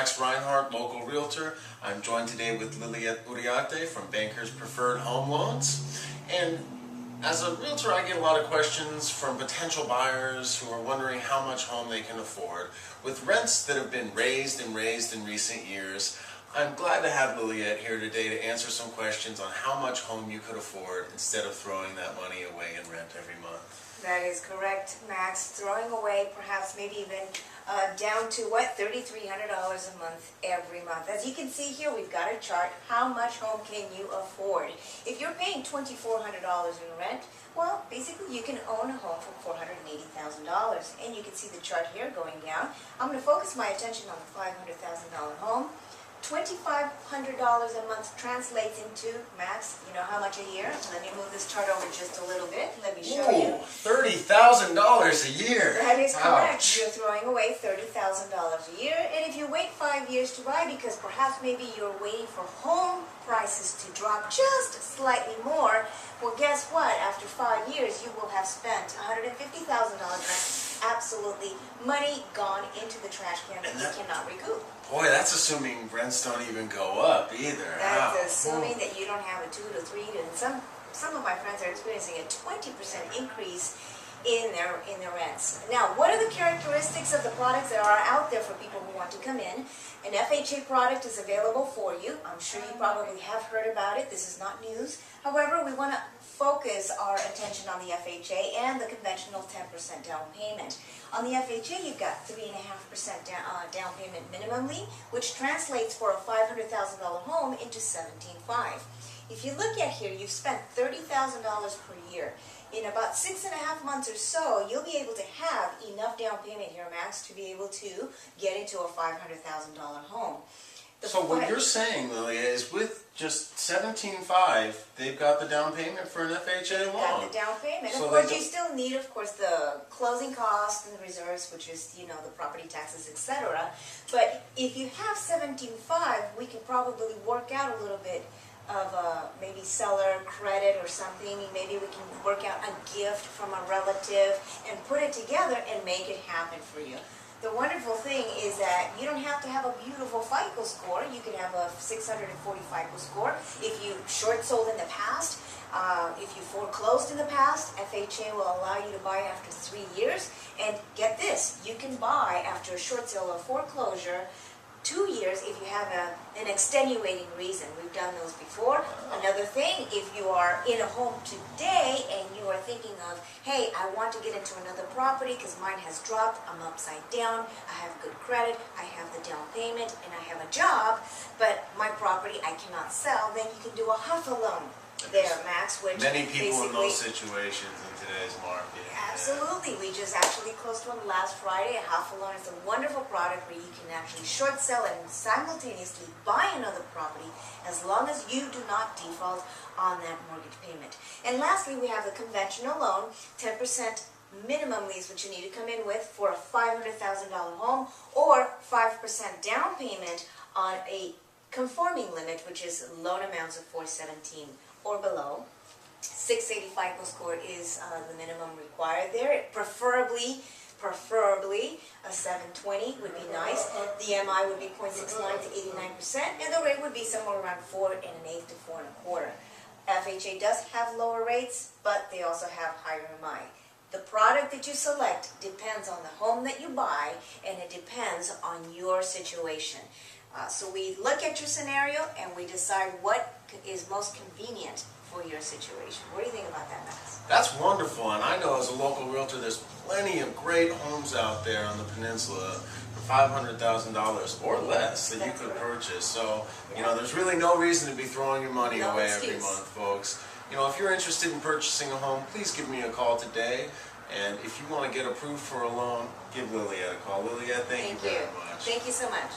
Max Reinhardt, local realtor. I'm joined today with Lilyette Uriarte from Bankers Preferred Home Loans. And as a realtor, I get a lot of questions from potential buyers who are wondering how much home they can afford. With rents that have been raised in recent years, I'm glad to have Lilyette here today to answer some questions on how much home you could afford instead of throwing that money away in rent every month. That is correct, Max. Throwing away perhaps maybe even down to what, $3,300 a month every month. As you can see here, we've got a chart. How much home can you afford? If you're paying $2,400 in rent, well, basically you can own a home for $480,000. And you can see the chart here going down. I'm going to focus my attention on the $500,000 home. $2,500 a month translates into, Max, you know how much a year? Let me move this chart over just a little bit. Let me show you. $30,000 a year. That is correct. Ouch. You're throwing away $30,000 a year. And if you wait 5 years to buy, because perhaps maybe you're waiting for home prices to drop just slightly more, well, guess what? After 5 years, you will have spent $150,000 rent. Absolutely money gone into the trash can that you cannot recoup. Boy, that's assuming rents don't even go up either. That's assuming that you don't have a 2 to 3 to, and some of my friends are experiencing a 20% increase in their rents. Now, what are the characteristics of the products that are out there for people who want to come in? An FHA product is available for you. I'm sure you probably have heard about it. This is not news. However, we want to focus our attention on the FHA and the conventional 10% down payment. On the FHA, you've got 3.5% down payment minimally, which translates for a $500,000 home into $17,500. If you look at here, you've spent $30,000 per year. In about 6.5 months or so, you'll be able to have enough down payment here, Max, to be able to get into a $500,000 home. So what you're saying, Lilia, is with just $17,500, they've got the down payment for an FHA loan. Got the down payment. So of course, you still need, of course, the closing costs and the reserves, which is, you know, the property taxes, etc. But if you have $17,500, we can probably work out a little bit of maybe seller credit or something. Maybe we can work out a gift from a relative and put it together and make it happen for you. The wonderful thing is that you don't have to have a beautiful FICO score. You can have a 640 FICO score. If you short sold in the past, if you foreclosed in the past, FHA will allow you to buy after 3 years. And get this, you can buy after a short sale or foreclosure 2 years if you have an extenuating reason. We've done those before. Another thing, if you are in a home today and you are thinking of, hey, I want to get into another property because mine has dropped, I'm upside down, I have good credit, I have the down payment, and I have a job, but my property I cannot sell, then you can do a HUFA loan there, Max, which many people in those situations in today's market. Absolutely. We just actually closed one last Friday. A HUFA loan is a wonderful product where you can actually short sell and simultaneously buy another property as long as you do not default on that mortgage payment. And lastly, we have the conventional loan. 10% minimum is what you need to come in with for a $500,000 home, or 5% down payment on a conforming limit, which is loan amounts of $417 or below. 680 FICO score is the minimum required there. Preferably a 720 would be nice. The MI would be 0.69 to 89%, and the rate would be somewhere around 4 1/8 to 4 1/4. FHA does have lower rates, but they also have higher MI. The product that you select depends on the home that you buy, and it depends on your situation. So we look at your scenario and we decide what is most convenient for your situation. What do you think about that, Max? That's wonderful, and I know as a local realtor there's plenty of great homes out there on the peninsula for $500,000 or less that you could purchase. So, you know, there's really no reason to be throwing your money away every month, folks. You know, if you're interested in purchasing a home, please give me a call today. And if you want to get approved for a loan, give Lilyette a call. Lilyette, thank you very much. Thank you so much.